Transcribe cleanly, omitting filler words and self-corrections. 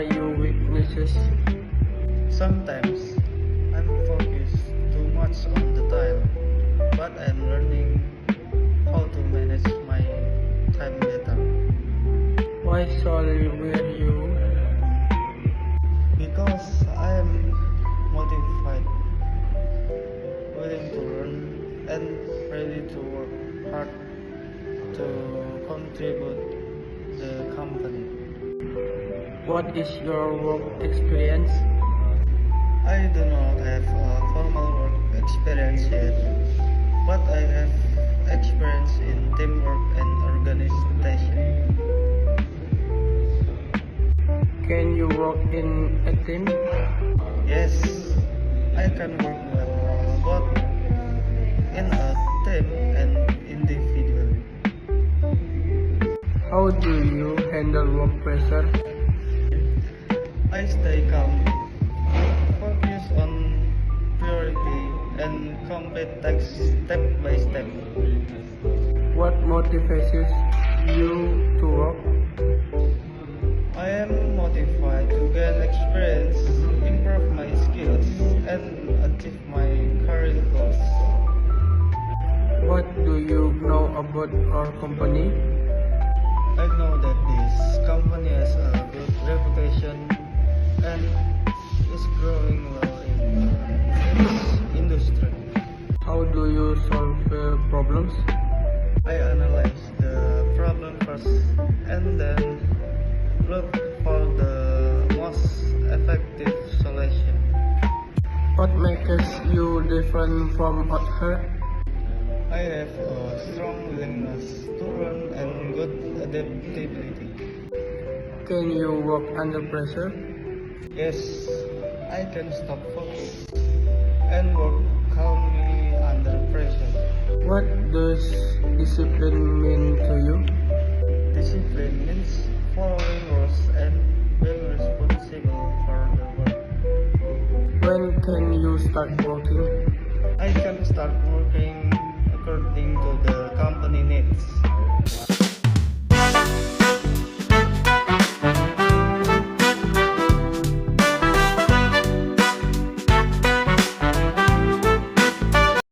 are your weaknesses? Sometimes I'm focused too much on the time, but I'm learning how to manage my time better. Why sorry were you? Because I am motivated, willing to learn, and ready to work hard to contribute the company. What is your work experience? I do not have a formal work experience yet, but I have experience in teamwork and organization. Can you work in a team? Yes, I can work well both in a team and individually. How do you handle work pressure? I stay calm, focus on priority, and complete tasks step by step. What motivates you to work? I am motivated to gain experience, improve my skills, and achieve my career goals. What do you know about our company? I know that this company has a good reputation and is growing well in its industry. How do you solve problems? I analyze the problem first and then look for the most effective solution. What makes you different from others? I have a strong willingness to learn and good adaptability. Can you work under pressure? Yes, I can stop focus and work calmly under pressure. What does discipline mean to you? Discipline means following rules and being responsible for the work. When can you start working? I can start working